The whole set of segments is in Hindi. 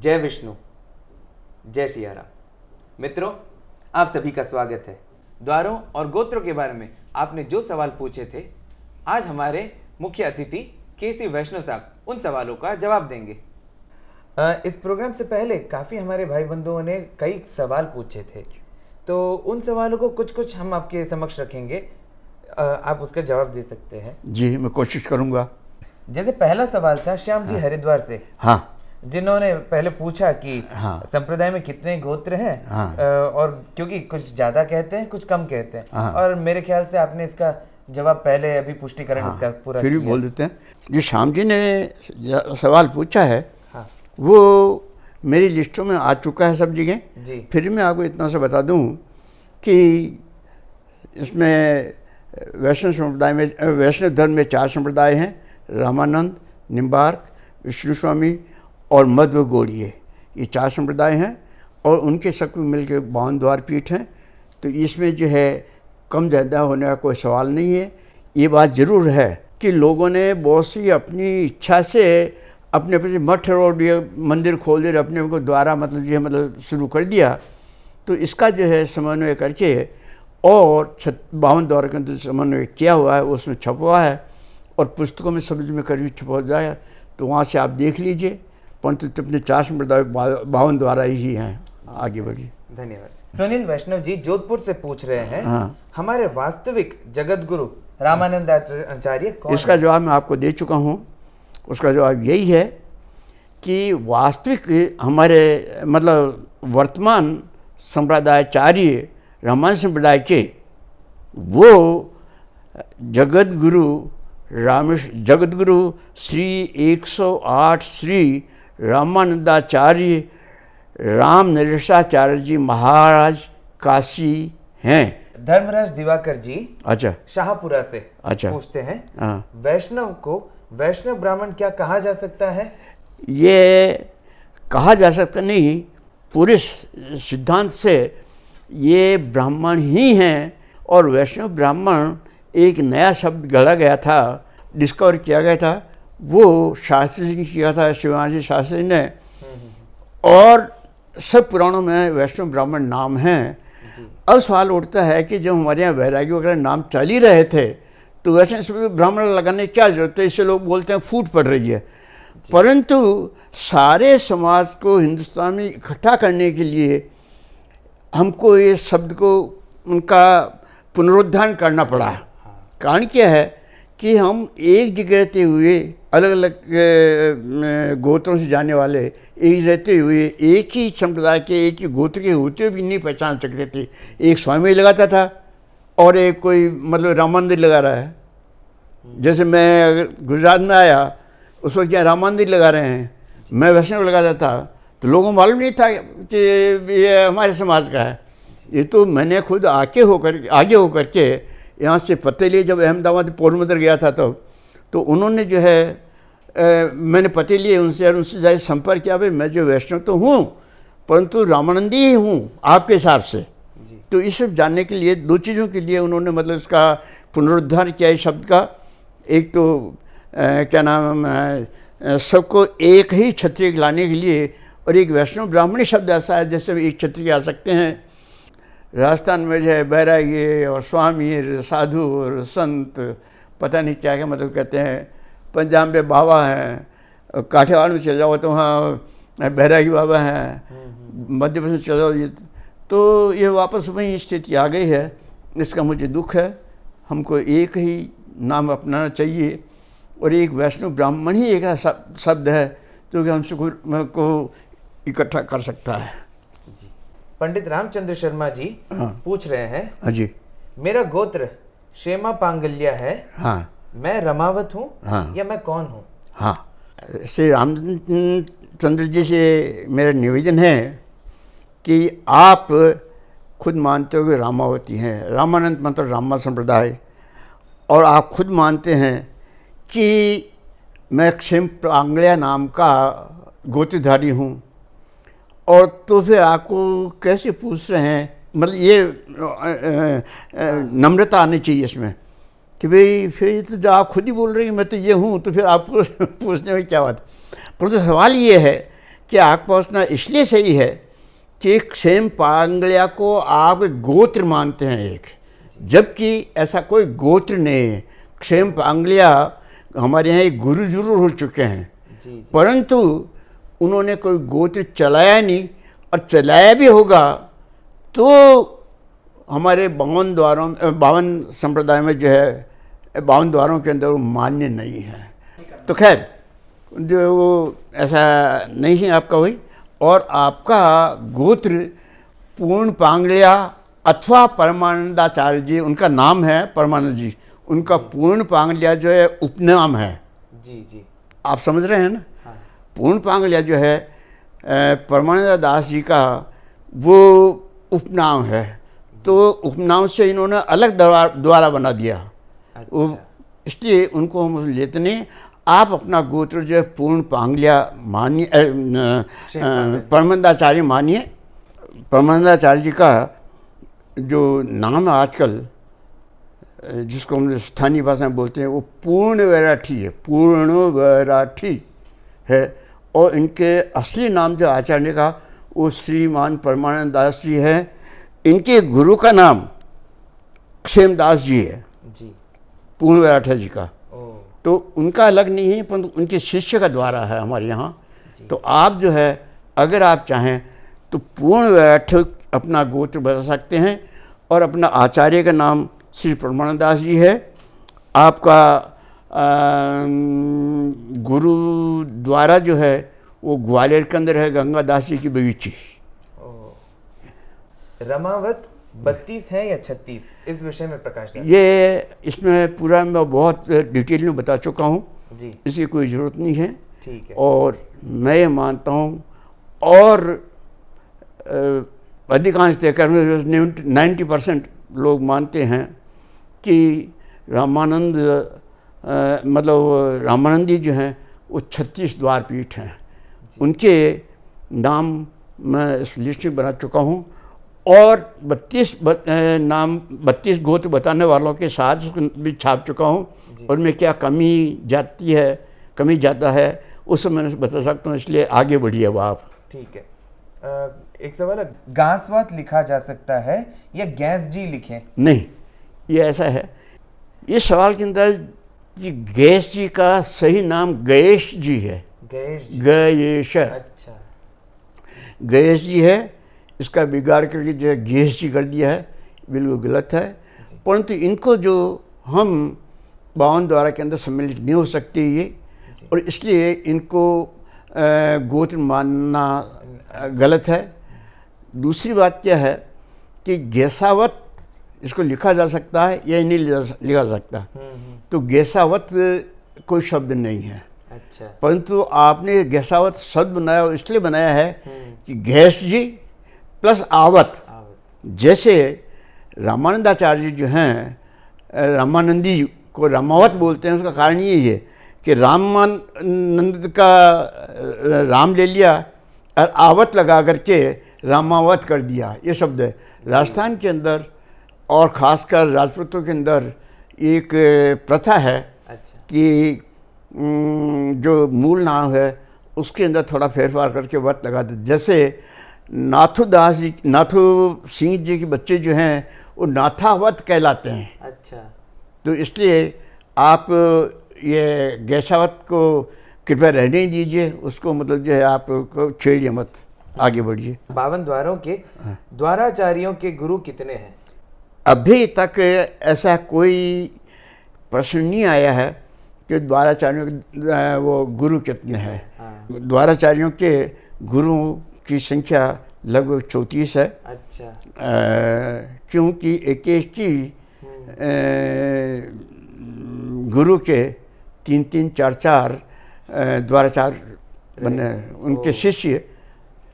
जय विष्णु, जय सिया राम। मित्रों, आप सभी का स्वागत है। द्वारों और गोत्रों के बारे में आपने जो सवाल पूछे थे, आज हमारे मुख्य अतिथि केसी वैष्णव साहब उन सवालों का जवाब देंगे। इस प्रोग्राम से पहले काफ़ी हमारे भाई बंधुओं ने कई सवाल पूछे थे, तो उन सवालों को कुछ हम आपके समक्ष रखेंगे। आप उसका जवाब दे सकते हैं। जी, मैं कोशिश करूंगा। जैसे पहला सवाल था श्याम जी हरिद्वार से, हाँ, जिन्होंने पहले पूछा कि हाँ, संप्रदाय में कितने गोत्र हैं। हाँ, और क्योंकि कुछ ज्यादा कहते हैं, कुछ कम कहते हैं। हाँ, और मेरे ख्याल से आपने इसका जवाब पहले अभी पुष्टिकरण हाँ, इसका पूरा फिर भी किया। बोल देते हैं। जो श्याम जी ने सवाल पूछा है, हाँ वो मेरी लिस्टों में आ चुका है सब जगह। जी। फिर मैं आपको इतना सा बता दूं कि इसमें वैष्णव संप्रदाय में, वैष्णव धर्म में 4 संप्रदाय हैं: रामानंद, निम्बार्क, विष्णु स्वामी और मध्व गौड़ीय। ये 4 संप्रदाय हैं और उनके सब मिलकर 52 द्वार पीठ हैं। तो इसमें जो है कम ज़्यादा होने का कोई सवाल नहीं है। ये बात ज़रूर है कि लोगों ने बहुत सी अपनी इच्छा से अपने अपने मठ और ये मंदिर खोल दिए, अपने को द्वारा मतलब शुरू कर दिया। तो इसका जो है समन्वय करके और 52 द्वार के अंदर समन्वय किया हुआ है, उसमें छपवा है और पुस्तकों में समझ में करीब छपा जाए, तो वहाँ से आप देख लीजिए। परंतु अपने 4 संप्रदाय 52 द्वारा ही हैं। आगे बढ़िए। धन्यवाद। सुनील वैष्णव जी जोधपुर से पूछ रहे हैं, हाँ, हमारे वास्तविक जगत गुरु रामानंद आचार्य कौन इसका है? जवाब मैं आपको दे चुका हूँ। उसका जवाब यही है कि वास्तविक हमारे मतलब वर्तमान संप्रदायाचार्य रामानंद संप्रदाय के वो जगत गुरु श्री 108 श्री रामानंदाचार्य राम नरेशाचार्य जी महाराज काशी हैं। धर्मराज दिवाकर जी अच्छा, शाहपुरा से अच्छा, पूछते हैं, हाँ, वैष्णव को वैष्णव ब्राह्मण क्या कहा जा सकता है? ये कहा जा सकता नहीं, पूरे सिद्धांत से ये ब्राह्मण ही हैं। और वैष्णव ब्राह्मण एक नया शब्द गढ़ा गया था, डिस्कवर किया गया था, वो शास्त्री जी ने किया था, शिवाजी शास्त्री ने। और सब पुराणों में वैष्णव ब्राह्मण नाम हैं। अब सवाल उठता है कि जब हमारे यहाँ वैरागी वगैरह नाम चल ही रहे थे, तो वैष्णव ब्राह्मण लगाने की क्या जरूरत है? इससे लोग बोलते हैं फूट पड़ रही है। परंतु सारे समाज को हिंदुस्तान में इकट्ठा करने के लिए हमको ये शब्द को उनका पुनरुद्धार करना पड़ा। कारण क्या है कि हम एक जगह रहते हुए अलग अलग गोत्रों से जाने वाले, एक रहते हुए एक ही संप्रदाय के एक ही गोत्र के होते हुए भी नहीं पहचान सकते थे। एक स्वामी लगाता था और एक कोई मतलब राम मंदिर लगा रहा है। जैसे मैं अगर गुजरात में आया, उस वक्त क्या राम मंदिर लगा रहे हैं, मैं वैष्णव लगाता था, तो लोगों को मालूम नहीं था कि ये हमारे समाज का है। ये तो मैंने खुद आगे होकर के यहाँ से पते लिए। जब अहमदाबाद पोरबंदर गया था तो उन्होंने जो है मैंने पते लिए उनसे और उनसे जाए संपर्क किया, भाई मैं जो वैष्णव तो हूँ परंतु रामानंदी ही हूँ आपके हिसाब से। तो इस सब जानने के लिए 2 चीज़ों के लिए उन्होंने मतलब इसका पुनरुद्धार किया इस शब्द का। एक तो क्या नाम सबको एक ही क्षत्रिय लाने के लिए, और एक वैष्णव ब्राह्मणी शब्द ऐसा है जैसे एक क्षत्रिय आ सकते हैं। राजस्थान में जो है बैरागी और स्वामी, साधु और संत, पता नहीं क्या क्या मतलब कहते हैं। पंजाब में बाबा हैं, काठियावाड़ में चले जाओ तो वहाँ बैरागी बाबा हैं, मध्य प्रदेश में चले जाओ तो ये वापस वही स्थिति आ गई है। इसका मुझे दुख है। हमको एक ही नाम अपनाना चाहिए और एक वैष्णव ब्राह्मण ही एक ऐसा शब्द है जो कि हमसे को इकट्ठा कर सकता है। जी। पंडित रामचंद्र शर्मा जी पूछ रहे हैं, हाँ जी, मेरा गोत्र शेमा पांगल्या है। हाँ, मैं रमावत हूँ। हाँ, या मैं कौन हूँ? हाँ, श्री रामचंद्र जी से मेरा निवेदन है कि आप खुद मानते हो कि रामावती हैं, रामानंद मतलब रामा संप्रदाय, और आप खुद मानते हैं कि मैं क्षेम पांगल्या नाम का गोत्रधारी हूँ। और तो फिर आपको कैसे पूछ रहे हैं? मतलब ये नम्रता आनी चाहिए इसमें कि भाई फिर तो जब आप खुद ही बोल रहे हैं मैं तो ये हूँ, तो फिर आपको पूछने में क्या बात। परंतु सवाल ये है कि आग पहुँचना इसलिए सही है कि क्षेम पांगलिया को आप गोत्र मानते हैं एक, जबकि ऐसा कोई गोत्र नहीं है। क्षेम पांगलिया हमारे यहाँ एक गुरु जरूर हो चुके हैं, जी परंतु उन्होंने कोई गोत्र चलाया नहीं, और चलाया भी होगा तो हमारे 52 संप्रदाय में जो है 52 द्वारों के अंदर वो मान्य नहीं है। तो खैर जो वो ऐसा नहीं है आपका वही, और आपका गोत्र पूर्ण पांगलिया अथवा परमानंदाचार्य जी, उनका नाम है परमानंद जी, उनका पूर्ण पांगलिया जो है उपनाम है। जी जी आप समझ रहे हैं ना? हाँ पूर्ण पांगलिया जो है परमानंद दास जी का वो उपनाम है, तो उपनाम से इन्होंने अलग द्वारा बना दिया। अच्छा इसलिए उनको हम लेते नहीं। आप अपना गोत्र जो है पूर्ण पांगलिया मानिए, परमानंदाचार्य मानिए। परमानंदाचार्य जी का जो नाम है आजकल, जिसको हम स्थानीय भाषा में बोलते हैं, वो पूर्ण वैराठी है, पूर्ण वैराठी है। और इनके असली नाम जो आचार्य का वो श्रीमान परमानंद दास जी है। इनके गुरु का नाम क्षेमदास जी है, जी पूर्ण वैराठा जी का। ओ तो उनका अलग नहीं है, परंतु उनके शिष्य का द्वारा है हमारे यहाँ। तो आप जो है अगर आप चाहें तो पूर्ण वैराठ अपना गोत्र बता सकते हैं, और अपना आचार्य का नाम श्री परमानंद दास जी है। आपका गुरु द्वारा जो है वो ग्वालियर के अंदर है, गंगा दास जी की बगीची। रमावत 32 है या 36, इस विषय में प्रकाश डालें। ये इसमें पूरा मैं बहुत डिटेल में बता चुका हूँ, जी इसकी कोई ज़रूरत नहीं है। ठीक है। और मैं ये मानता हूँ, और अधिकांश देकर 90% लोग मानते हैं कि रामानंद मतलब रामानंदी जो हैं वो 36 द्वार पीठ हैं। उनके नाम मैं इस लिस्ट में बना चुका हूँ, और 32 गोत्र बताने वालों के साथ उसको भी छाप चुका हूँ। और में क्या कमी जाती है, कमी जाता है, उस समय मैं बता सकता हूँ, इसलिए आगे बढ़िए अब आप। ठीक है। एक सवाल है, गांसवात लिखा जा सकता है या गैस जी लिखें? नहीं, ये ऐसा है, इस सवाल के अंदर कि गणेश जी का सही नाम गणेश जी है। गणेश जी। गणेश, अच्छा गणेश जी है। इसका बिगाड़ करके जो है गणेश जी कर दिया है, बिल्कुल गलत है। परंतु इनको जो हम 52 द्वारा के अंदर सम्मिलित नहीं हो सकते ये, और इसलिए इनको गोत्र मानना गलत है। दूसरी बात क्या है कि गैसावत इसको लिखा जा सकता है या नहीं लिखा जा सकता। तो गैसावत कोई शब्द नहीं है। अच्छा। परंतु आपने गैसावत शब्द बनाया, और इसलिए बनाया है कि गैस जी प्लस आवत। जैसे रामानंदाचार्य जी जो हैं, रामानंदी को रामावत बोलते हैं, उसका कारण यही है कि रामानंद का राम ले लिया और आवत लगा करके रामावत कर दिया। ये शब्द है राजस्थान के अंदर, और ख़ासकर राजपूतों के अंदर एक प्रथा है। अच्छा। कि जो मूल नाम है उसके अंदर थोड़ा फेरफार करके वत लगा दे। जैसे नाथू दास जी, नाथू सिंह जी के बच्चे जो हैं वो नाथावत कहलाते हैं। अच्छा। तो इसलिए आप ये गैसावत को कृपया रहने दीजिए, उसको मतलब जो है आप छेड़िए मत, आगे बढ़िए। 52 द्वारों के द्वाराचार्यों के गुरु कितने हैं? अभी तक ऐसा कोई प्रश्न नहीं आया है कि द्वाराचार्यों के वो गुरु कितने हैं। हाँ। द्वाराचार्यों के गुरुओं की संख्या लगभग 34 है। अच्छा। क्योंकि एक एक की गुरु के 3-3, 4-4 द्वाराचार्य बने, उनके शिष्य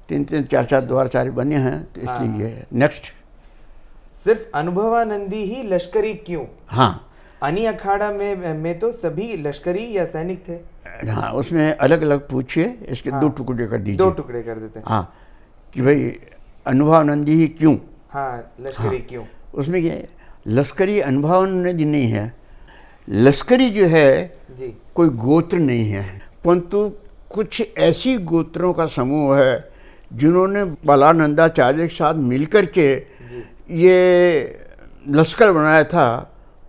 3-3, 4-4 द्वाराचार्य बने हैं। तो इसलिए ये नेक्स्ट। सिर्फ अनुभवानंदी ही लश्करी क्यों? हाँ, अनी अखाड़ा में तो सभी लश्करी या सैनिक थे। हाँ, उसमें अलग अलग पूछिए, इसके हाँ। 2 टुकड़े कर दीजिए। 2 टुकड़े कर देते हैं। हाँ, कि भाई अनुभवानंदी ही क्यों। हाँ, लश्करी क्यों? उसमें क्या है, लश्करी अनुभवानंदी नहीं है। लश्करी जो है जी। कोई गोत्र नहीं है, परंतु कुछ ऐसी गोत्रों का समूह है जिन्होंने बालानंदाचार्य के साथ मिलकर के ये लश्कर बनाया था,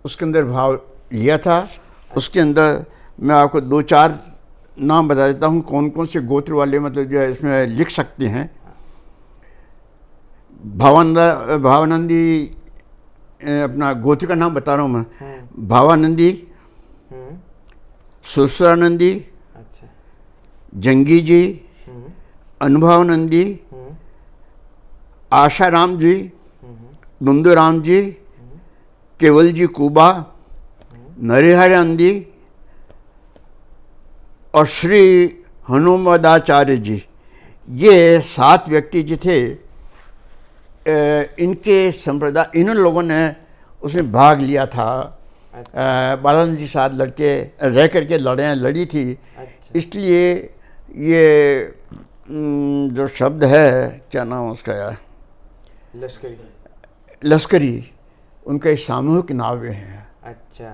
उसके अंदर भाव लिया था। उसके अंदर मैं आपको 2-4 नाम बता देता हूँ कौन कौन से गोत्र वाले मतलब जो है इसमें लिख सकते हैं। भावानंदी अपना गोत्र का नाम बता रहा हूँ मैं। भावानंदी, सुसरानंदी, अच्छा, जंगी जी, अनुभवानंदी, आशाराम जी, दुंदुराम जी, केवल जी कुबा, नरिहरानंदी और श्री हनुमदाचार्य जी। ये 7 व्यक्ति जो थे, इनके संप्रदाय, इन लोगों ने उसमें भाग लिया था। बालानंद जी साथ लड़के रह करके लड़ाइयाँ लड़ी थी। अच्छा। इसलिए ये जो शब्द है, क्या नाम उसका यार, लश्करी, उनका एक सामूहिक नाम है। अच्छा,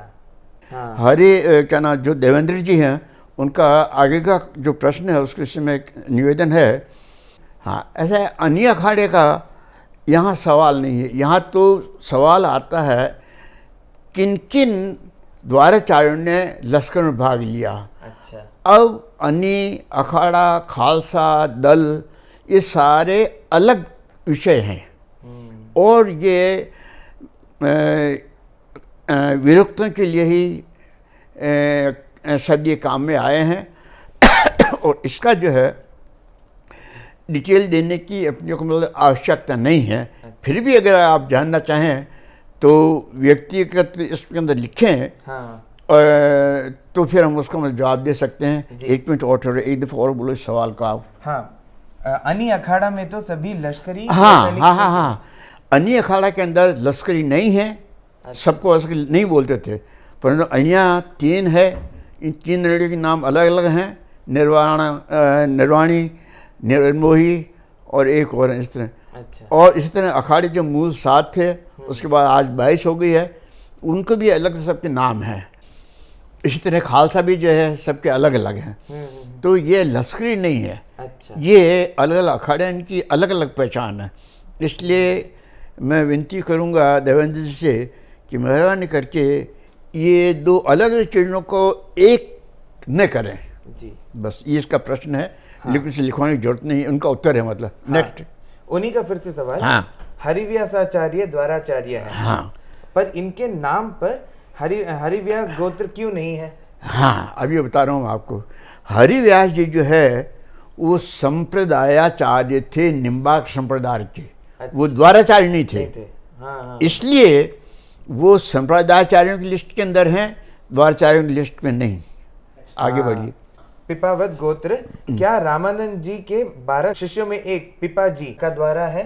हाँ। हरे क्या नाम, जो देवेंद्र जी हैं, उनका आगे का जो प्रश्न है उसके विषय में एक निवेदन है। हाँ, ऐसा अन्य अखाड़े का यहाँ सवाल नहीं है। यहाँ तो सवाल आता है किन किन द्वाराचार्यों ने लश्कर में भाग लिया। अच्छा। अब अन्य अखाड़ा, खालसा दल, ये सारे अलग विषय हैं और ये विरक्तों के लिए ही शब्द ये काम में आए हैं और इसका जो है डिटेल देने की अपने को मतलब आवश्यकता नहीं है। फिर भी अगर आप जानना चाहें तो व्यक्तिगत इसके अंदर लिखें। हाँ। तो फिर हम उसको मतलब जवाब दे सकते हैं। 1 मिनट और ठहरो, एक दफ़ा और बोलो इस सवाल का आप। हाँ, अनी अखाड़ा में तो सभी लश्करी। हाँ, अनी अखाड़ा के अंदर लश्करी नहीं है। सबको लश्करी नहीं बोलते थे, परंतु अन्य 3 है। इन 3 लड़कियों के नाम अलग अलग हैं, निर्वाणी, निर्मोही और एक और इस तरह। अच्छा। और इसी तरह अखाड़े जो मूल 7 थे, उसके बाद आज 22 हो गई है, उनको भी अलग से सबके नाम हैं। इसी तरह खालसा भी जो है सबके अलग अलग हैं। तो ये लश्करी नहीं है। अच्छा। ये अलग अलग अखाड़े, इनकी अलग अलग पहचान है। इसलिए मैं विनती करूँगा देवेंद्र जी से कि मेहरबानी करके ये 2 अलग अलग चीज़ों को एक न करें जी। बस ये इसका प्रश्न है। लेकिन इसे लिखवाने की जरूरत नहीं, उनका उत्तर है मतलब। नेक्स्ट। उन्हीं का फिर से सवाल। हाँ। हरिव्यासाचार्य द्वाराचार्य है। हाँ, पर इनके नाम पर हरिव्यास गोत्र क्यों नहीं है? हाँ, अभी बता रहा हूँ आपको। हरिव्यास जी जो है वो संप्रदायाचार्य थे, निम्बार्क संप्रदाय के। वो द्वाराचार्य नहीं थे। हाँ। इसलिए वो संप्रदायाचार्यों की लिस्ट के अंदर हैं, द्वाराचार्यों की लिस्ट में नहीं। आगे बढ़िए। पिपावत गोत्र क्या रामानंद जी के 12 शिष्यों में एक पिपा जी का द्वारा है?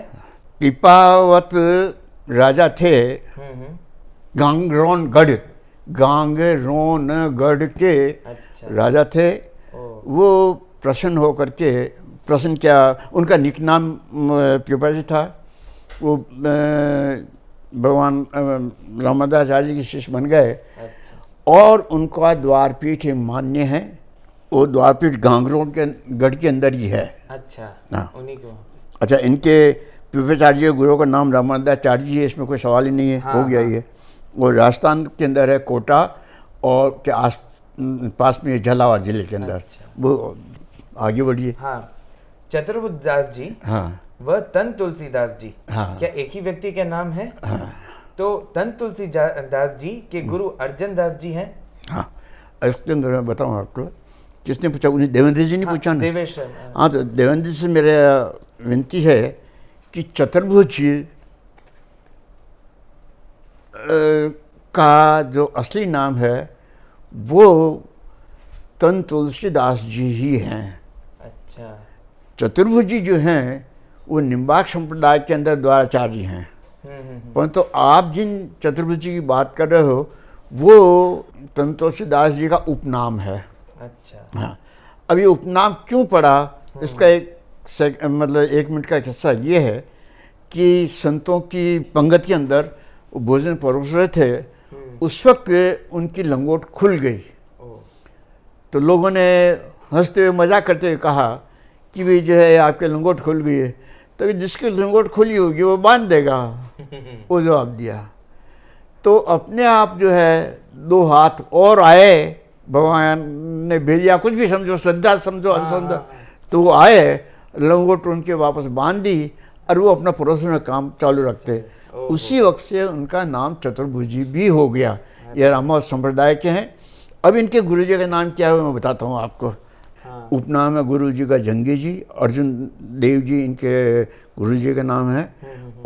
पिपावत राजा थे गांगरोनगढ़ के राजा थे। वो प्रसन्न होकर के, प्रसन्न क्या, उनका निक नाम पिपा जी था। वो भगवान रामदाचार्य के शिष्य बन गए। और उनका द्वारपीठ मान्य है। वो द्वारपीठ गांगरोन के गढ़ के अंदर ही है। अच्छा। हाँ। उन्हीं को। अच्छा, इनके पिपाचार्य गुरु का नाम रामदाचार्य जी है, इसमें कोई सवाल ही नहीं है। हो गया ये। वो राजस्थान के अंदर है, कोटा और के पास में झालावाड़ जिले के अंदर। वो आगे बढ़िए। हाँ। चतुर्बुद्ध दास जी। हाँ। वह तन तुलसीदास जी। हाँ। क्या एक ही व्यक्ति का नाम है? हाँ। तो तन तुलसीदास जी के गुरु अर्जन दास जी हैं। हाँ, इसके अंदर मैं बताऊँ आपको, किसने पूछा? उन्हें देवेंद्र जी ने पूछा ना। देवेश। हाँ, तो देवेंद्र से मेरा विनती है कि चतुर्भुज का जो असली नाम है वो तन तुलसीदास जी ही हैं। अच्छा। चतुर्भुजी जो हैं वो निम्बार्क संप्रदाय के अंदर द्वाराचार्य हैं। परंतु आप जिन चतुर्भुजी की बात कर रहे हो वो तन तुलसीदास जी का उपनाम है। अच्छा। हाँ, अब ये उपनाम क्यों पड़ा, इसका मतलब 1 मिनट का किस्सा ये है कि संतों की पंगत के अंदर वो भोजन परोस रहे थे। उस वक्त उनकी लंगोट खुल गई। तो लोगों ने हंसते हुए मजाक करते हुए कहा कि भाई जो है आपके लंगोट खुल गई है, तो जिसकी लंगोट खुली होगी वो बांध देगा। वो जवाब दिया। तो अपने आप जो है 2 हाथ और आए, भगवान ने भेजा, कुछ भी समझो, श्रद्धा समझो, अनश्रद्धा, तो वो आए, लंगोट उनके वापस बांध दी और वो अपना पड़ोसन में काम चालू रखते। उसी वक्त से उनका नाम चतुर्भुजी भी हो गया। ये रामावत संप्रदाय के हैं। अब इनके गुरु जी का नाम क्या है मैं बताता हूँ आपको। उपनाम है गुरु जी का जंगी जी, अर्जुन देव जी इनके गुरु जी का नाम है,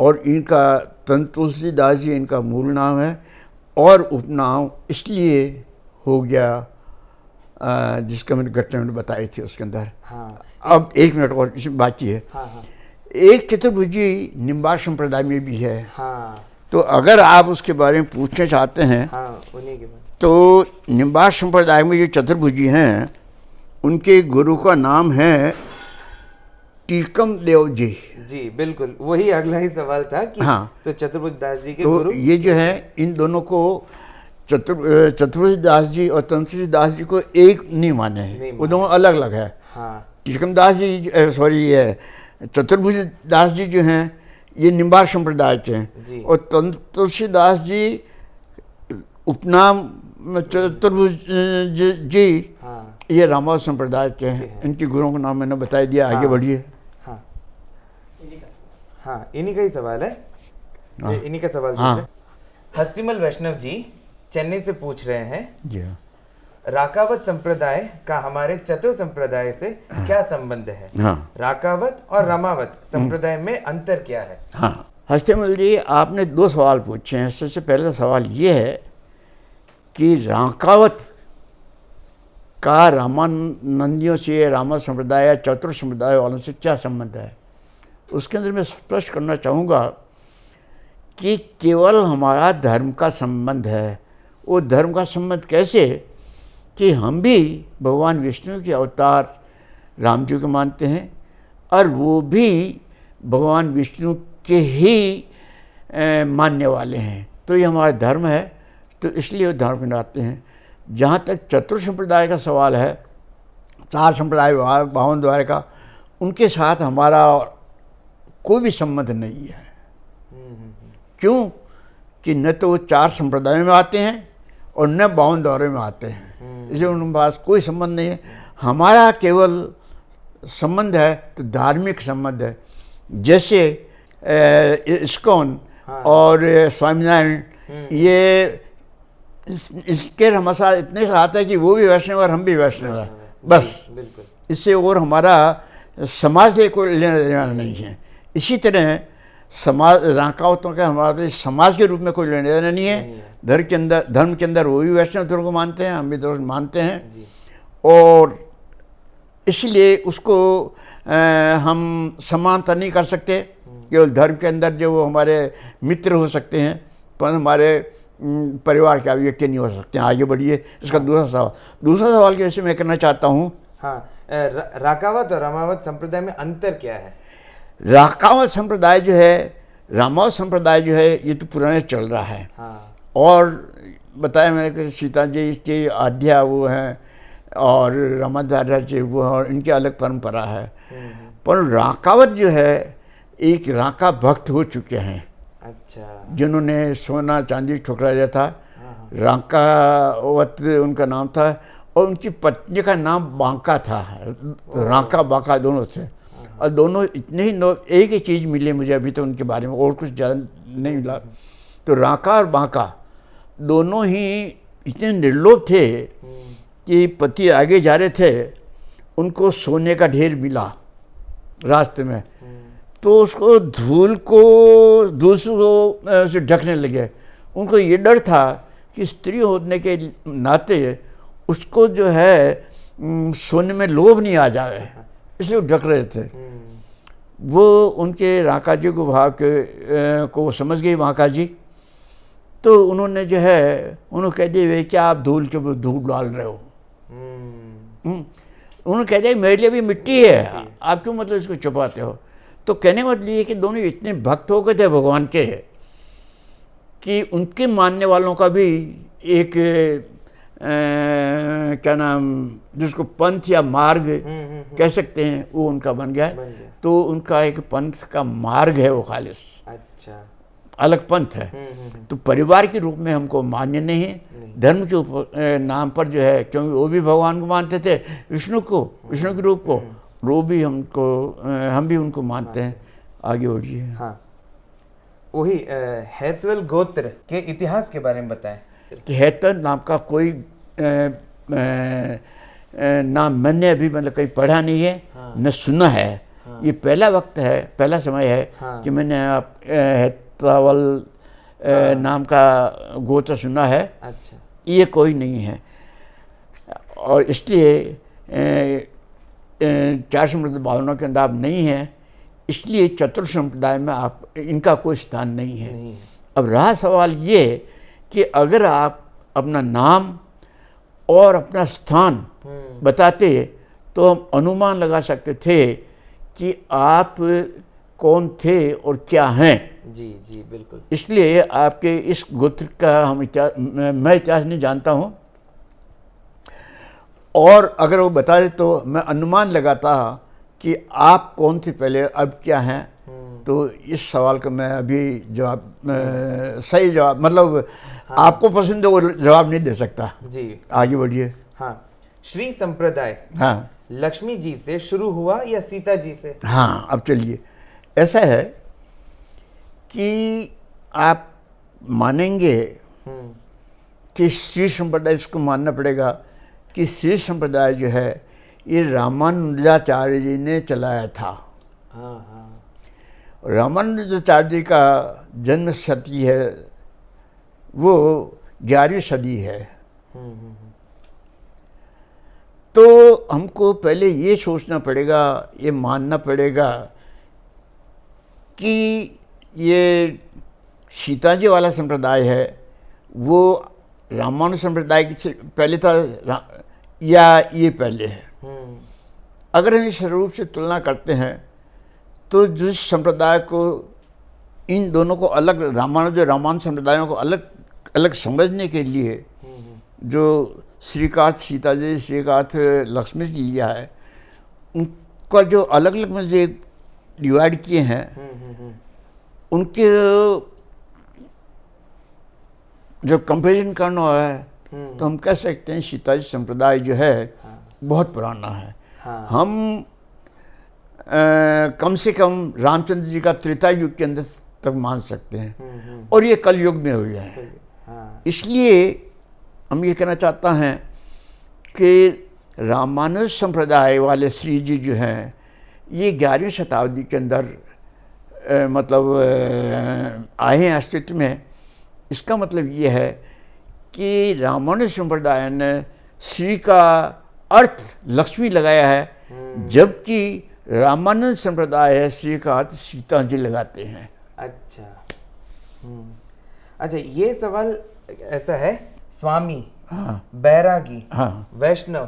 और इनका तन तुलसीदास जी इनका मूल नाम है, और उपनाम इसलिए हो गया जिसका मैंने घटना में बताई थी उसके अंदर। अब 1 मिनट और बाकी है। एक चतुर्भुजी निम्बार्क संप्रदाय में भी है। तो अगर आप उसके बारे में पूछना चाहते हैं, उन्हीं के बारे तो निम्बार्क संप्रदाय में जो चतुर्भुजी हैं उनके गुरु का नाम है टीकम देव जी। जी बिल्कुल, वही अगला ही सवाल था कि तो चतुर्भुज दास जी के तो गुरु, ये जो है इन दोनों को चतुर्भुज दास जी और तंतुलसी दास जी को एक नहीं माने हैं, वो दोनों अलग अलग है। टीकम दास जी ये चतुर्भुज दास जी जो हैं ये निम्बार्क संप्रदाय के हैं, और तंतुलसी दास जी उपनाम चतुर्भुज जी ये रामावत संप्रदाय के हैं। इनके गुरुओं का नाम मैंने बता दिया। आगे बढ़िए। इन्हीं का ही सवाल है। इन्हीं का सवाल हस्तिमल वैष्णव जी चेन्नई से पूछ रहे हैं जी, राकावत संप्रदाय का हमारे चतुर संप्रदाय से क्या संबंध है? राकावत और रामावत संप्रदाय में अंतर क्या है? हस्तिमल जी, आपने 2 सवाल पूछे हैं। सबसे पहला सवाल ये है कि राकावत का रामानंदियों से, रामा संप्रदाय या चतुर संप्रदाय वालों से क्या संबंध है। उसके अंदर मैं स्पष्ट करना चाहूँगा कि केवल हमारा धर्म का संबंध है। वो धर्म का संबंध कैसे कि हम भी भगवान विष्णु के अवतार राम जी को मानते हैं, और वो भी भगवान विष्णु के ही मानने वाले हैं। तो ये हमारा धर्म है, तो इसलिए वो धर्म बनाते हैं। जहाँ तक चतुर संप्रदाय का सवाल है, 4 संप्रदाय 52 द्वार का, उनके साथ हमारा कोई भी संबंध नहीं है। क्यों कि न तो वो 4 संप्रदायों में आते हैं और न 52 द्वारों में आते हैं, इसलिए उनके पास कोई संबंध नहीं है। हमारा केवल संबंध है तो धार्मिक संबंध है। जैसे इस्कॉन और स्वामीनारायण, ये इसके हमारे साथ इतने साथ है कि वो भी वैष्णव और हम भी वैष्णव हैं, बस। इससे और हमारा समाज से कोई लेना देना नहीं है। इसी तरह समाज राकावतों का हमारे समाज के रूप में कोई लेना देना नहीं है। धर्म के अंदर वो भी वैष्णव धर्म को मानते हैं, हम भी धर्म मानते हैं, और इसलिए उसको हम समानता नहीं कर सकते। केवल धर्म के अंदर जो वो हमारे मित्र हो सकते हैं, पर हमारे परिवार के व्यक्ति नहीं हो सकते हैं। आगे बढ़िए। इसका दूसरा सवाल कैसे मैं करना चाहता हूँ। राकावत और रामावत संप्रदाय में अंतर क्या है? राकावत संप्रदाय जो है, रामावत संप्रदाय जो है, ये तो पुराने चल रहा है। और बताया मैंने कि सीता जी इसके आध्या वो हैं और रामाचार्य जी वो हैं, और इनकी अलग परंपरा है। पर राकावत जो है एक राका भक्त हो चुके हैं। अच्छा। जिन्होंने सोना चांदी ठुकरा दिया था। राकावत उनका नाम था, और उनकी पत्नी का नाम बांका था। राका बांका दोनों थे, और दोनों इतने ही एक ही चीज़ मिली मुझे अभी तो उनके बारे में, और कुछ ज़्यादा नहीं मिला। तो राका और बांका दोनों ही इतने निर्लोभ थे कि पति आगे जा रहे थे, उनको सोने का ढेर मिला रास्ते में, तो उसको धूल से ढकने लगे। उनको ये डर था कि स्त्री होने के नाते उसको जो है सोने में लोभ नहीं आ जाए, इसलिए वो ढक रहे थे। वो उनके राका जी को भाव को समझ गई बांका जी, तो उन्होंने जो है उन्होंने कह दिया क्या आप धूल के ऊपर धूल डाल रहे हो। उन्होंने कह दिया मेरे लिए भी मिट्टी है, आप क्यों मतलब इसको छुपाते हो। तो कहने का मतलब ये कि दोनों इतने भक्त हो गए थे भगवान के कि उनके मानने वालों का भी एक क्या नाम, जिसको पंथ या मार्ग कह सकते हैं, वो उनका बन गया है। तो उनका एक पंथ का मार्ग है वो खालिस, अच्छा, अलग पंथ है। तो परिवार के रूप में हमको मान्य नहीं है। धर्म के नाम पर जो है, क्योंकि वो भी भगवान को मानते थे, विष्णु के रूप को, वो भी हम भी उनको मानते हैं। आगे बढ़िए। हाँ, वही हैतवेल गोत्र के इतिहास के बारे में बताएं। कि हैतर नाम का कोई नाम मैंने अभी मतलब कहीं पढ़ा नहीं है, न सुना है। ये पहला वक्त है, पहला समय है कि मैंने हैतवेल नाम का गोत्र सुना है। अच्छा, ये कोई नहीं है। और इसलिए चार संप्रदाय भावना के अंदर आप नहीं है, इसलिए चतुर्थ संप्रदाय में आप इनका कोई स्थान नहीं है। अब रहा सवाल ये कि अगर आप अपना नाम और अपना स्थान बताते तो हम अनुमान लगा सकते थे कि आप कौन थे और क्या हैं। जी जी बिल्कुल। इसलिए आपके इस गोत्र का मैं इतिहास नहीं जानता हूँ, और अगर वो बता दे तो मैं अनुमान लगाता कि आप कौन थे पहले, अब क्या हैं। तो इस सवाल का मैं अभी जवाब सही जवाब मतलब आपको पसंद है वो जवाब नहीं दे सकता। जी आगे बढ़िए। हाँ, श्री संप्रदाय हाँ, लक्ष्मी जी से शुरू हुआ या सीता जी से? हाँ, अब चलिए, ऐसा है कि आप मानेंगे कि श्री संप्रदाय, इसको मानना पड़ेगा कि श्री संप्रदाय जो है ये रामानुजाचार्य जी ने चलाया था। हाँ हाँ। रामानुजाचार्य जी का जन्म शती है वो 11वीं सदी है। तो हमको पहले ये सोचना पड़ेगा, ये मानना पड़ेगा कि ये सीता जी वाला संप्रदाय है वो रामानुज संप्रदाय के पहले था या ये पहले है। अगर हम इस रूप से तुलना करते हैं तो जिस संप्रदाय को, इन दोनों को अलग, रामानुज संप्रदायों को अलग अलग समझने के लिए जो श्रीकार्थ सीता जी, श्रीकार्थ लक्ष्मी जी लिया है, उनका जो अलग अलग में जो डिवाइड किए हैं, उनके जो कंपेरिजन करना है तो हम कह सकते हैं सीता जी संप्रदाय जो है बहुत पुराना है। हम कम से कम रामचंद्र जी का त्रेता युग के अंदर तक मान सकते हैं, और ये कल युग में हो गया है। इसलिए हम ये कहना चाहता हैं कि रामानुज संप्रदाय वाले श्री जी जो हैं ये 11वीं शताब्दी के अंदर मतलब आए हैं अस्तित्व में। इसका मतलब ये है कि रामानुज संप्रदाय ने श्री का अर्थ लक्ष्मी लगाया है, जबकि रामानंद संप्रदाय है श्री का अर्थ सीता जी लगाते हैं। अच्छा। अच्छा, ये सवाल ऐसा है, स्वामी, बैरागी, वैष्णव,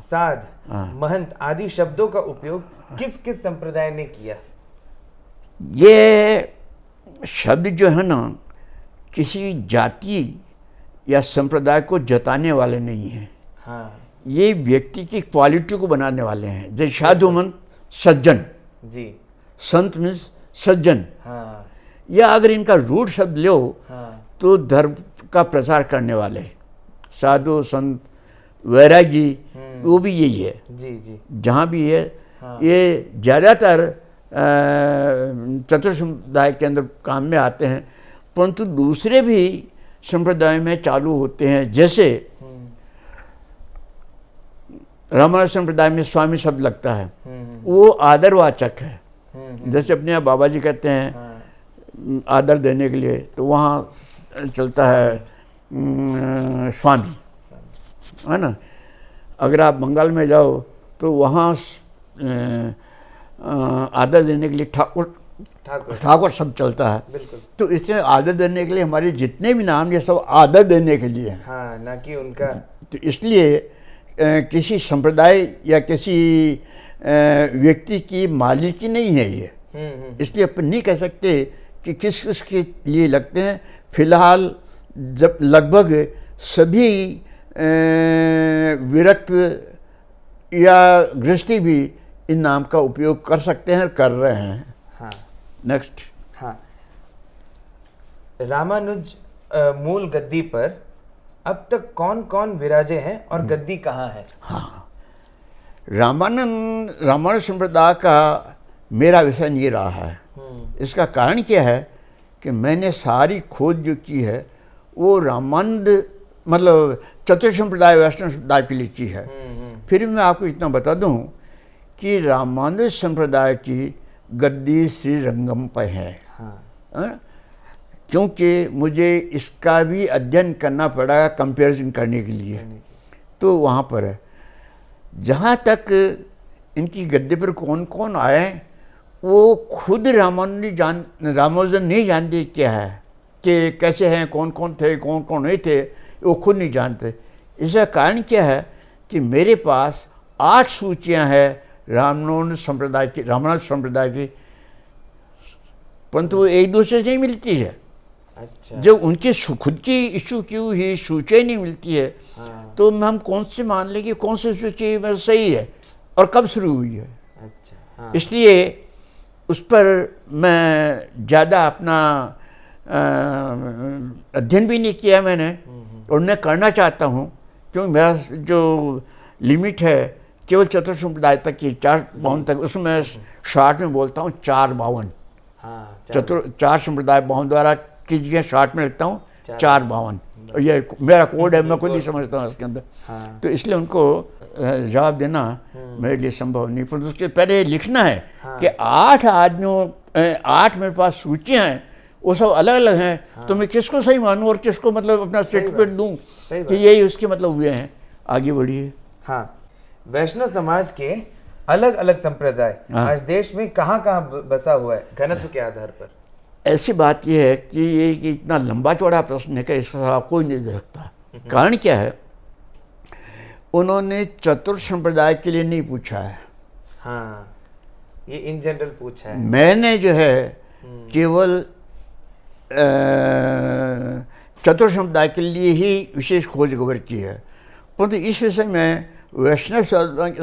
साध, महंत आदि शब्दों का उपयोग किस किस संप्रदाय ने किया? ये शब्द जो है ना, किसी जाति या संप्रदाय को जताने वाले नहीं हैं। हाँ। ये व्यक्ति की क्वालिटी को बनाने वाले हैं। जैसे साधु मंत सज्जन जी, संत मीन्स सज्जन। हाँ। या अगर इनका रूट शब्द लो तो धर्म का प्रचार करने वाले साधु संत वैरागी, वो भी यही है। जी जी। जहाँ भी है ये ज़्यादातर चतुर्थ संप्रदाय के अंदर काम में आते हैं, परंतु दूसरे भी संप्रदाय में चालू होते हैं। जैसे रामानुज संप्रदाय में स्वामी शब्द लगता है, वो आदरवाचक है। जैसे अपने यहाँ बाबा जी कहते हैं आदर देने के लिए, तो वहाँ चलता है स्वामी, है ना। अगर आप बंगाल में जाओ तो वहाँ आदर देने के लिए ठाकुर शब्द चलता है। बिल्कुल। तो इससे आदर देने के लिए हमारे जितने भी नाम ये सब आदर देने के लिए हैं। हाँ, ना कि उनका। तो इसलिए किसी संप्रदाय या किसी व्यक्ति की मालिकी नहीं है ये। इसलिए अपन नहीं कह सकते कि किस किस के लिए लगते हैं। फिलहाल जब लगभग सभी विरक्त या गृहस्थी भी इन नाम का उपयोग कर सकते हैं और कर रहे हैं। हाँ नेक्स्ट। हाँ, रामानुज मूल गद्दी पर अब तक कौन कौन विराजे हैं और गद्दी कहाँ है? हाँ, रामानुज संप्रदाय का मेरा विषय ये रहा है। इसका कारण क्या है कि मैंने सारी खोज जो की है वो रामानंद मतलब चतुर्थ संप्रदाय वैष्णव संप्रदाय के लिए की है। फिर मैं आपको इतना बता दूं कि रामानुज संप्रदाय की गद्दी श्री रंगम पर है। हाँ। क्योंकि मुझे इसका भी अध्ययन करना पड़ा कंपैरिजन करने के लिए, तो वहाँ पर है। जहाँ तक इनकी गद्दी पर कौन कौन आए वो खुद रामानुजन नहीं जानते क्या है कि कैसे हैं, कौन कौन थे, कौन कौन नहीं थे, वो खुद नहीं जानते। इसका कारण क्या है कि मेरे पास 8 सूचियाँ हैं रामानुज संप्रदाय की, परंतु वो एक दूसरे से नहीं मिलती है। अच्छा। जब उनकी खुद की इशू की हुई सूची नहीं मिलती है, हाँ। तो हम कौन से मान लें कि कौन सी सूची में सही है और कब शुरू हुई है। अच्छा। हाँ। इसलिए उस पर मैं ज़्यादा अपना अध्ययन भी नहीं किया मैंने, और मैं करना चाहता हूँ, क्योंकि मेरा जो लिमिट है केवल चतुर्थ संप्रदाय तक की 452 तक, उसमें मैं शॉर्ट में बोलता हूँ 452। हाँ, 4 संप्रदाय 52 द्वारा की जगह शॉर्ट में लिखता हूँ 452। और ये मेरा कोड है, मैं खुद ही समझता हूँ इसके अंदर। हाँ। तो इसलिए उनको जवाब देना मेरे लिए संभव नहीं, पर उसके पहले लिखना है कि 8 आदमियों 8 मेरे पास सूचियाँ हैं, वो सब अलग अलग हैं। तो मैं किसको सही मानूँ और किसको मतलब अपना सर्टिफिकेट दूँ कि यही उसके मतलब हुए हैं। आगे बढ़िए। हाँ, वैष्णव समाज के अलग अलग संप्रदाय आज देश में कहाँ कहाँ बसा हुआ है घनत्व के आधार पर? ऐसी बात यह है कि ये कि इतना लंबा चौड़ा प्रश्न है कि इसका जवाब कोई नहीं दे सकता। कारण क्या है, उन्होंने चतुर्थ संप्रदाय के लिए नहीं पूछा है। हाँ, ये इन जनरल पूछा है। मैंने जो है केवल चतुर्थ संप्रदाय के लिए ही विशेष खोज खबर की है, परंतु इस विषय में वैष्णव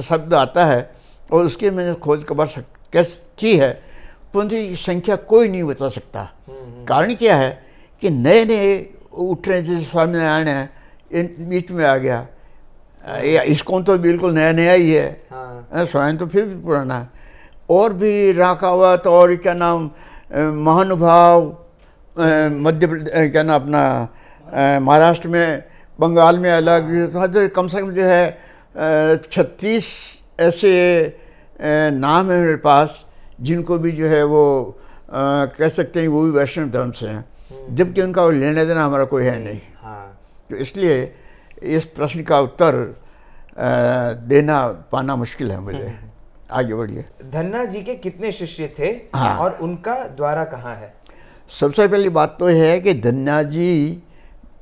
शब्द आता है और उसके मैंने खोज खबर की है, परंतु ये संख्या कोई नहीं बता सकता। कारण क्या है कि नए नए उठ रहे, जैसे स्वामीनारायण है, इन बीच में आ गया, या इस्कॉन तो बिल्कुल नया नया ही है। हाँ। स्वयं तो फिर भी पुराना है। और भी राखावत और क्या नाम महानुभाव मध्य प्रदेश क्या नाम अपना महाराष्ट्र में, बंगाल में अलग, तो कम से कम जो है 36 ऐसे नाम है मेरे पास जिनको भी जो है वो कह सकते हैं वो भी वैष्णव धर्म से हैं, जबकि उनका लेने देना हमारा कोई है नहीं। हाँ। तो इसलिए इस प्रश्न का उत्तर देना पाना मुश्किल है मुझे। आगे बढ़िए। धन्ना जी के कितने शिष्य थे? हाँ। और उनका द्वारा कहाँ है? सबसे पहली बात तो है कि धन्ना जी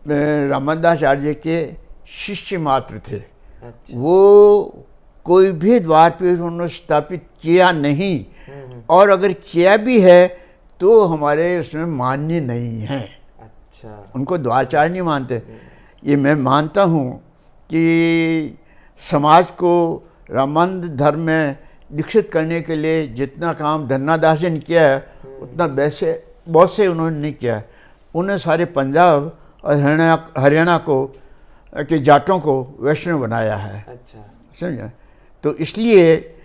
रामानंदाचार्य के शिष्य मात्र थे। अच्छा। वो कोई भी द्वार पे उन्होंने स्थापित किया नहीं, और अगर किया भी है तो हमारे उसमें मान्य नहीं है। अच्छा। उनको द्वाराचार्य नहीं मानते। ये मैं मानता हूँ कि समाज को रामानंद धर्म में दीक्षित करने के लिए जितना काम धन्नादास जी ने किया है उतना वैसे बहुत से उन्होंने नहीं किया। उन्होंने सारे पंजाब और हरियाणा को के जाटों को वैष्णव बनाया है। अच्छा। समझे? तो इसलिए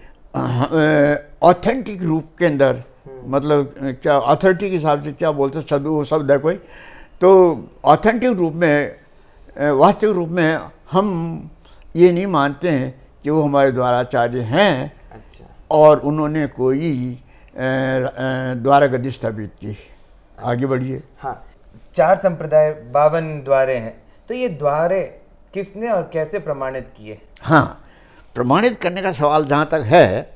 ऑथेंटिक रूप के अंदर, मतलब क्या अथॉरिटी के हिसाब से क्या बोलते शब्द, वो शब्द है कोई, तो ऑथेंटिक रूप में वास्तविक रूप में हम ये नहीं मानते हैं कि वो हमारे द्वाराचार्य हैं। अच्छा। और उन्होंने कोई द्वारा गद्दी स्थापित की। आगे बढ़िए। हाँ, 4 संप्रदाय 52 द्वारे हैं, तो ये द्वारे किसने और कैसे प्रमाणित किए? हाँ, प्रमाणित करने का सवाल जहाँ तक है,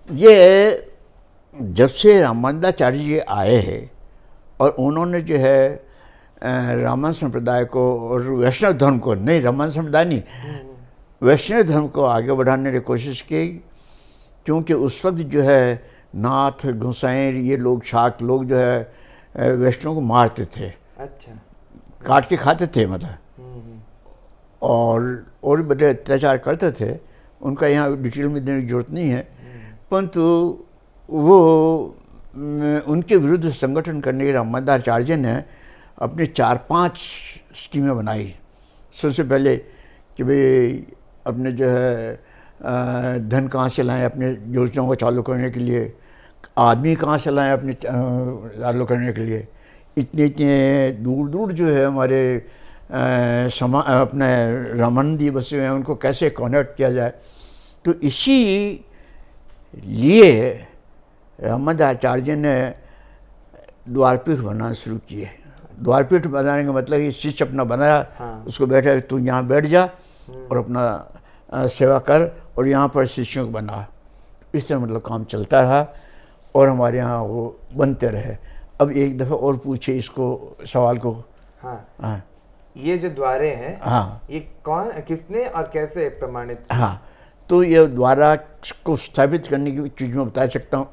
ये जब से रामानंदाचार्य जी आए हैं और उन्होंने जो है रामानंद संप्रदाय को और वैष्णव धर्म को, नहीं रामानंद संप्रदाय नहीं, वैष्णव धर्म को आगे बढ़ाने की कोशिश की, क्योंकि उस वक्त जो है नाथ गोसाई ये लोग शाक्त लोग जो है वैष्णव को मारते थे। अच्छा। काट के खाते थे मतलब। और भी बड़े अत्याचार करते थे, उनका यहाँ डिटेल में देने की जरूरत नहीं है, परंतु वो उनके विरुद्ध संगठन करने के लिए रामानंदाचार्य ने अपनी 4-5 स्कीमें बनाई। सबसे पहले कि भाई अपने जो है धन कहाँ से लाएं अपने योजनाओं को चालू करने के लिए, आदमी कहाँ से लाएं अपने चालू करने के लिए, इतने इतने दूर दूर जो है हमारे अपने रामानंदी बसे हुए हैं, उनको कैसे कनेक्ट किया जाए। तो इसी लिए रामानंदाचार्य ने द्वारपीठ बनाना शुरू किए। द्वारपीठ बनाने का मतलब कि शिष्य अपना बनाया, उसको बैठा तू यहाँ बैठ जा और अपना सेवा कर, और यहाँ पर शिष्यों को बना। इस तरह मतलब काम चलता रहा और हमारे यहाँ वो बनते रहे। अब एक दफ़ा और पूछे इसको सवाल को। हाँ, ये जो द्वारे हैं, हाँ, ये कौन, किसने और कैसे प्रमाणित? हाँ, तो ये द्वारा को स्थापित करने की चीज़ में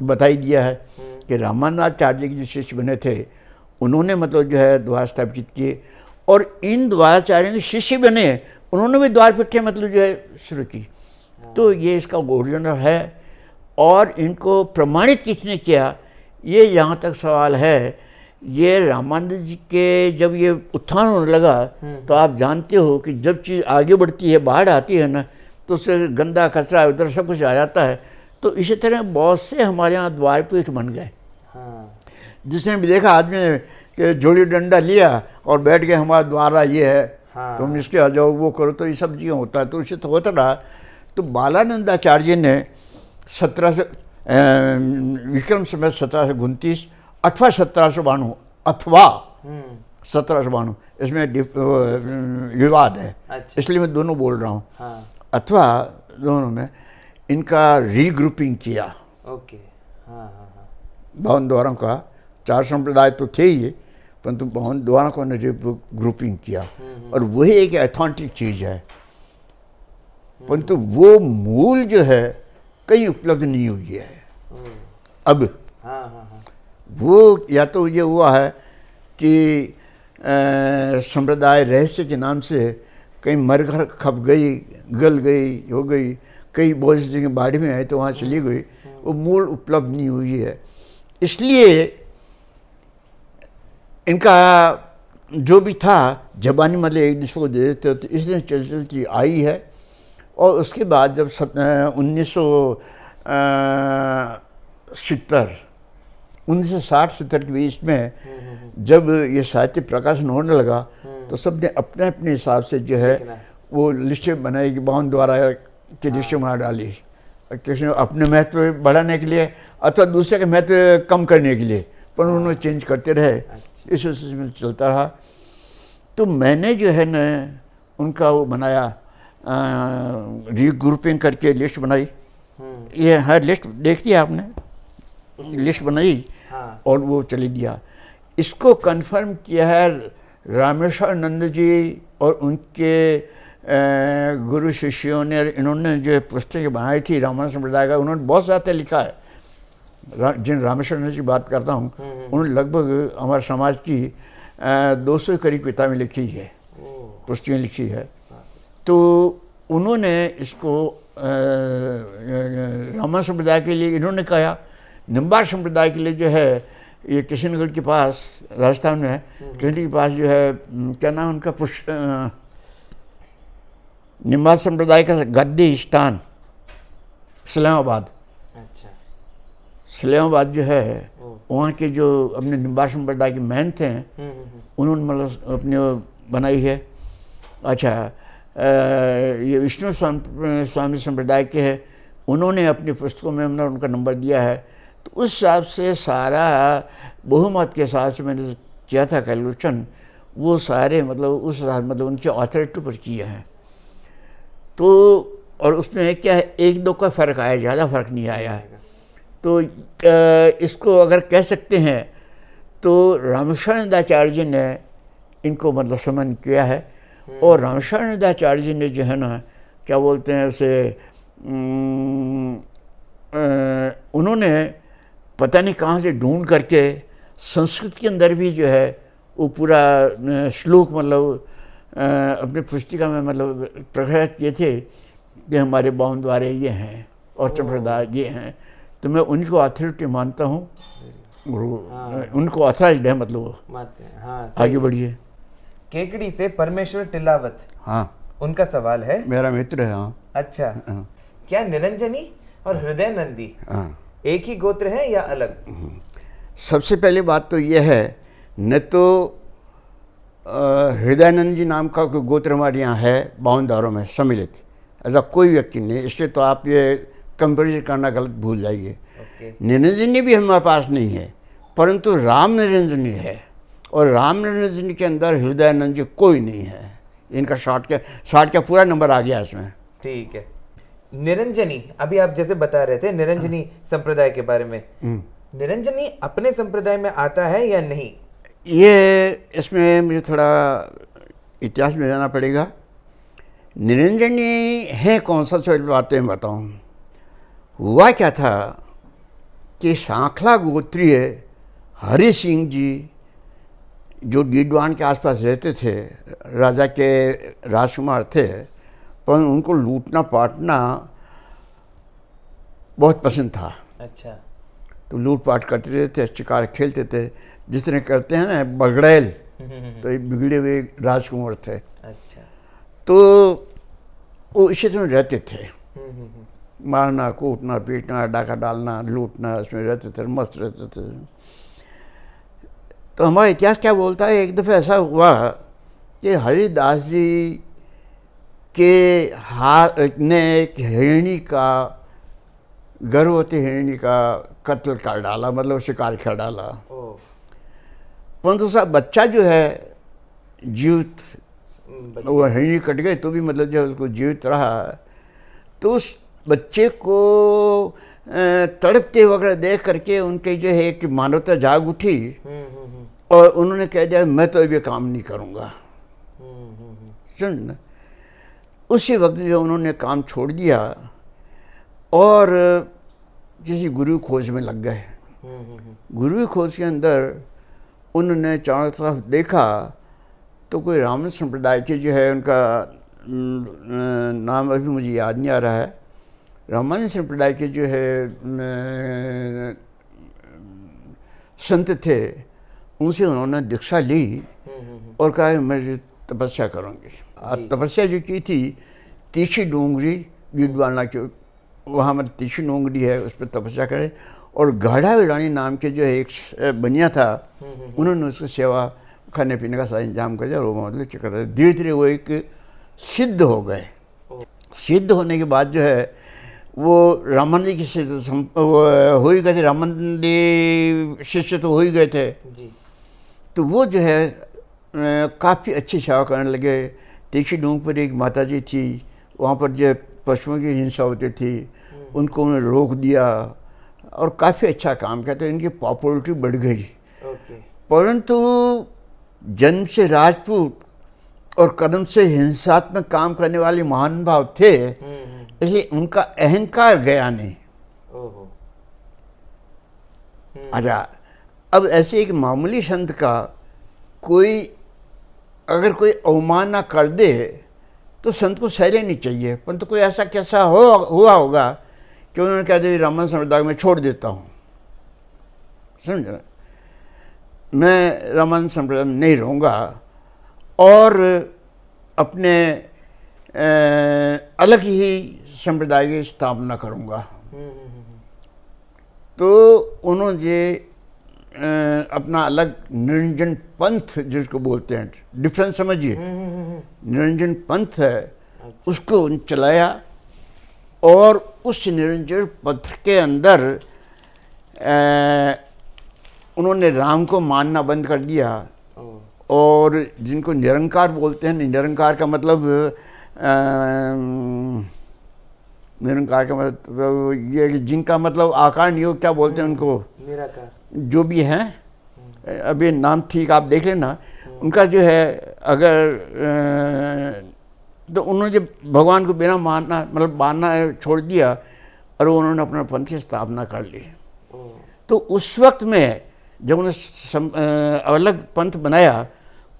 बता ही दिया है कि रामानंदाचार्य के जो शिष्य बने थे उन्होंने मतलब जो है द्वार स्थापित किए, और इन द्वाराचार्यों के शिष्य बने, उन्होंने भी द्वारपीठें मतलब जो है शुरू की। तो ये इसका ओरिजिनल है। और इनको प्रमाणित किसने किया, ये यहाँ तक सवाल है। ये रामानंद जी के जब ये उत्थान होने लगा तो आप जानते हो कि जब चीज़ आगे बढ़ती है, बाढ़ आती है ना, तो उससे गंदा कचरा उधर सब कुछ आ जाता है। तो इसी तरह बहुत से हमारे यहाँ द्वारपीठ बन गए। जिसने भी देखा आदमी ने कि जोड़ी डंडा लिया और बैठ गए हमारा द्वारा ये है, तुम इसके आ जाओ, वो करो, तो ये सब चीज़ें होता है। तो इससे तो होता रहा। तो बालानंदाचार्य ने 17 से विक्रम संवत 1729 अथवा 1792 अथवा 1792, इसमें विवाद है। अच्छा। इसलिए मैं दोनों बोल रहा हूँ। अथवा दोनों में इनका रीग्रुपिंग किया। ओके। बावन द्वारों का 4 संप्रदाय तो थे ही, परंतु बावन द्वारों को रीग्रुपिंग किया, और वही एक ऑथेंटिक चीज़ है। परंतु वो मूल जो है कहीं उपलब्ध नहीं हुई है अब। वो या तो ये हुआ है कि संप्रदाय रहस्य के नाम से कहीं मर घर खप गई, गल गई, हो गई, कई बहुत सी जगह बाढ़ में आए तो वहाँ चली गई, वो मूल उपलब्ध नहीं हुई है। इसलिए इनका जो भी था जबानी मतलब एक दूसरे को दे देते, तो इसलिए चलती आई है। और उसके बाद जब 1960-70 के बीच में जब ये साहित्य प्रकाशन होने लगा तो सब ने अपने अपने हिसाब से जो है वो लिस्टें बनाई कि 52 द्वारा की लिस्टें बना डाली, किसी ने अपने महत्व बढ़ाने के लिए अथवा दूसरे के महत्व कम करने के लिए, पर उन्होंने चेंज करते रहे। इस वजह में चलता रहा। तो मैंने जो है ना उनका वो बनाया, रीग्रुपिंग करके लिस्ट बनाई। ये हर लिस्ट देख लिया आपने, लिस्ट बनाई और वो चली दिया। इसको कंफर्म किया है रामेश्वरानंद जी और उनके गुरु शिष्यों ने। इन्होंने जो पुस्तकें बनाई थी रामानंद संप्रदाय का, उन्होंने बहुत ज़्यादा लिखा है। जिन रामेश्वरानंद जी बात करता हूँ, उन्होंने लगभग हमारे समाज की 200 करीब किताबें लिखी है, पुस्तकें लिखी है। तो उन्होंने इसको रामानंद संप्रदाय के लिए इन्होंने कहा। निम्बार संप्रदाय के लिए जो है ये किशनगढ़ के पास राजस्थान में है, किशनगढ़ के पास जो है क्या नाम उनका निम्बार संप्रदाय का गद्दी स्थान इस्लामाबाद। अच्छा। इस्लामाबाद जो है वहाँ के जो अपने निम्बार संप्रदाय के महंत थे उन्होंने मतलब अपने बनाई है। अच्छा, ये विष्णु स्वामी संप्रदाय के हैं, उन्होंने अपनी पुस्तकों में हमने उनका नंबर दिया है। तो उस हिसाब से सारा बहुमत के साथ से मैंने किया था कैलकुलेशन, वो सारे मतलब उस हिसाब मतलब उनके ऑथोरिटी पर किए हैं। तो और उसमें क्या है, 1-2 का फ़र्क आया, ज़्यादा फ़र्क नहीं आया है। तो इसको अगर कह सकते हैं तो रामेश्वरानंदाचार्य जी ने इनको मतलब समन किया है। और रामेश्वरानंदाचार्य जी ने जो है ना क्या बोलते हैं उसे, उन्होंने पता नहीं कहाँ से ढूंढ करके संस्कृत के अंदर भी जो है वो पूरा श्लोक मतलब अपनी पुस्तिका में मतलब प्रकट किए थे कि हमारे बावन द्वारे ये हैं और संप्रदाय ये हैं, तो मैं उनको अथॉरिटी मानता हूँ। उनको अथॉराइज्ड है, मतलब वो मानते हैं, हाँ। आगे बढ़िए। केकड़ी से परमेश्वर टिलावत, हाँ, उनका सवाल है। मेरा मित्र है। हाँ अच्छा, हाँ क्या निरंजनी और हृदय नंदी हाँ। एक ही गोत्र है या अलग? सबसे पहली बात तो यह है, न तो हृदयानंद जी नाम का कोई गोत्र हमारे यहाँ है 52 द्वारों में सम्मिलित, ऐसा कोई व्यक्ति नहीं, इसलिए तो आप ये कंपेरिजन करना गलत भूल जाइए। निरंजनी भी हमारे पास नहीं है, परंतु राम निरंजनी है, और राम निरंजनी के अंदर हृदयानंद जी कोई नहीं है। इनका शॉर्ट का पूरा नंबर आ गया इसमें। ठीक है। निरंजनी, अभी आप जैसे बता रहे थे निरंजनी संप्रदाय के बारे में, निरंजनी अपने संप्रदाय में आता है या नहीं? ये इसमें मुझे थोड़ा इतिहास में जाना पड़ेगा। निरंजनी है कौन सा, चल बातें बताऊँ। हुआ क्या था कि सांखला गोत्रीय हरि सिंह जी जो डीडवान के आसपास रहते थे, राजा के राजकुमार थे, पर उनको लूटना पाटना बहुत पसंद था। अच्छा। तो लूट पाट करते रहते थे, शिकार खेलते थे, जिस तरह करते हैं ना बगड़ैल, तो ये बिगड़े हुए राजकुमार थे। अच्छा। तो वो इसी तरह रहते थे, मारना कूटना पीटना डाका डालना लूटना, इसमें रहते थे, मस्त रहते थे। तो हमारा इतिहास क्या बोलता है, एक दफ़ा ऐसा हुआ कि हरिदास जी के हाथ ने एक हिरणी का, गर्भवती हिरणी का कत्ल कर डाला, मतलब शिकार कर डाला। परंतु उसका बच्चा जो है जीवित, वो हिरणी कट गई तो भी मतलब जो उसको जीवित रहा। तो उस बच्चे को तड़पते वगैरह देख करके उनके जो है कि मानवता जाग उठी, और उन्होंने कह दिया मैं तो अभी काम नहीं करूँगा। सुन, उसी वक्त जो उन्होंने काम छोड़ दिया और किसी गुरु खोज में लग गए। गुरु खोज के अंदर उन्होंने चारों तरफ देखा तो कोई रामानुज संप्रदाय के जो है, उनका नाम अभी मुझे याद नहीं आ रहा है, रामानुज संप्रदाय के जो है संत थे, उनसे उन्होंने दीक्षा ली और कहा मैं तपस्या करूँगी। तपस्या जो की थी तीखी डोंगरी डीडवाना के, वहाँ मतलब तीखी डोंगरी है, उस पर तपस्या करे। और गाढ़ा रानी नाम के जो एक बनिया था, उन्होंने उसकी सेवा खाने पीने का सारा इंतजाम कर दिया, और वो मतलब कर धीरे धीरे वो एक सिद्ध हो गए। सिद्ध होने के बाद जो है वो रामानंद जी की हो ही गए थे, रामानंद जी शिष्य तो हो ही गए थे जी। तो वो जो है काफ़ी अच्छी सेवा करने लगे। तीखी डूंग पर एक माता जी थी, वहाँ पर जो पशुओं की हिंसा होती थी, उनको उन्होंने रोक दिया और काफ़ी अच्छा काम किया, तो इनकी पॉपुलरिटी बढ़ गई। परंतु जन्म से राजपूत और कर्म से हिंसात्मक काम करने वाले महान भाव थे, इसलिए उनका अहंकार गया नहीं। अच्छा, अब ऐसे एक मामूली संत का कोई अगर कोई अवमानना कर दे तो संत को सह लेनी चाहिए, परंतु कोई ऐसा कैसा हुआ होगा कि उन्होंने कहा था रामानंद संप्रदाय में छोड़ देता हूँ। समझ, मैं रामानंद संप्रदाय में नहीं रहूँगा और अपने अलग ही संप्रदाय की स्थापना करूँगा। तो उन्होंने अपना अलग निरंजन पंथ जिसको बोलते हैं, डिफरेंस समझिए, निरंजन पंथ है, उसको चलाया। और उस निरंजन पंथ के अंदर उन्होंने राम को मानना बंद कर दिया, और जिनको निरंकार बोलते हैं, निरंकार का मतलब निरंकार का मतलब ये जिनका मतलब आकार नहीं हो, क्या बोलते हैं उनको, निराकार, जो भी हैं, अभी नाम ठीक आप देख लेना उनका जो है। अगर तो उन्होंने जब भगवान को बिना मानना मतलब मानना छोड़ दिया और उन्होंने अपना पंथ की स्थापना कर ली। तो उस वक्त में जब उन्होंने अलग पंथ बनाया,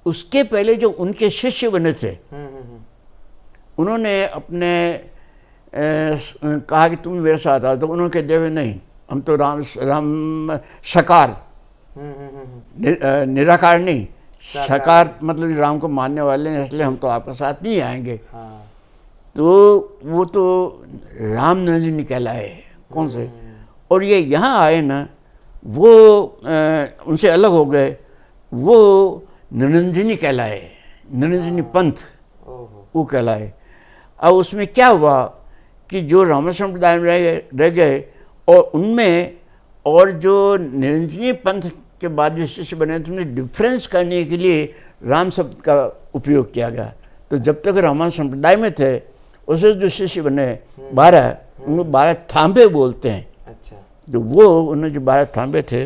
उसके पहले जो उनके शिष्य बने थे, उन्होंने अपने कहा कि तुम मेरे साथ आओ, तो उन्होंने कहा देवे नहीं, हम तो राम साकार, निराकार नहीं, साकार मतलब राम को मानने वाले हैं, इसलिए हम तो आपके साथ नहीं आएंगे। हाँ। तो वो तो राम निरंजनी कहलाए, कौन से, और ये यहाँ आए ना, वो उनसे अलग हो गए, वो निरंजनी कहलाए, निरंजनी पंथ वो कहलाए। अब उसमें क्या हुआ कि जो राम संप्रदाय में रह गए, और उनमें और जो निरंजनी पंथ के बाद जो शिष्य बने थे, उन्हें डिफरेंस करने के लिए राम शब्द का उपयोग किया गया। तो जब तक रामायण संप्रदाय में थे, उससे जो शिष्य बने 12, उनको 12 थांबे बोलते हैं। अच्छा। तो वो उन्होंने जो 12 थांबे थे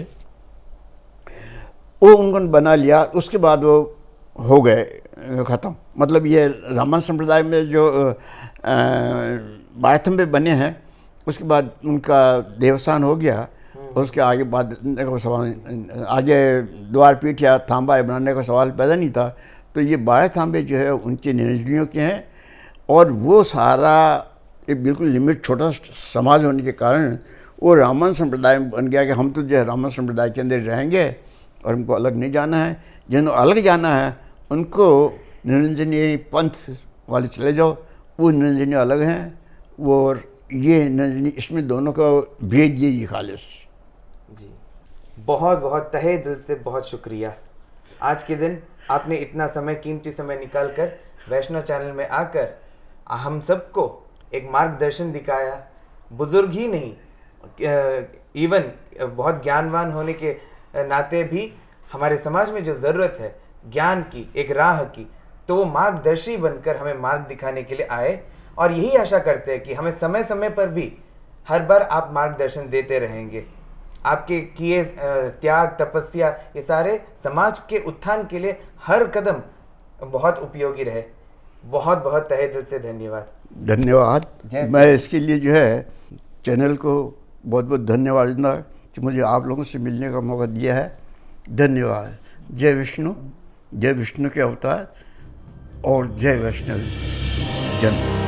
वो उन्होंने बना लिया, उसके बाद वो हो गए ख़त्म। मतलब ये रामायण संप्रदाय में जो 12 थांबे बने हैं, उसके बाद उनका देवसान हो गया। उसके आगे बाद को सवाल, आगे द्वार पीठ या थांबा बनाने का सवाल पैदा नहीं था। तो ये 12 थांबे जो है उनके निरंजनियों के हैं, और वो सारा एक बिल्कुल लिमिट छोटा समाज होने के कारण वो रामायण संप्रदाय में बन गया कि हम तो जो है रामायण संप्रदाय के अंदर रहेंगे और हमको अलग नहीं जाना है। जिन्हें अलग जाना है उनको निरंजनी पंथ वाले चले जाओ, वो निरंजनी अलग हैं, वो और ये निरंजनी, इसमें दोनों का भेद ये खालिस। जी, बहुत बहुत तहे दिल से बहुत शुक्रिया। आज के दिन आपने इतना समय, कीमती समय निकाल कर वैष्णव चैनल में आकर हम सबको एक मार्गदर्शन दिखाया। बुजुर्ग ही नहीं, इवन बहुत ज्ञानवान होने के नाते भी हमारे समाज में जो ज़रूरत है ज्ञान की, एक राह की, तो वो मार्गदर्शी बनकर हमें मार्ग दिखाने के लिए आए। और यही आशा करते हैं कि हमें समय समय पर भी हर बार आप मार्गदर्शन देते रहेंगे। आपके किए त्याग, तपस्या, ये सारे समाज के उत्थान के लिए हर कदम बहुत उपयोगी रहे। बहुत बहुत तहे दिल से धन्यवाद। धन्यवाद। मैं इसके लिए जो है चैनल को बहुत बहुत धन्यवाद दूंगा कि मुझे आप लोगों से मिलने का मौका दिया है। धन्यवाद। जय विष्णु, जय विष्णु के अवतार, और जय वैष्णव जन।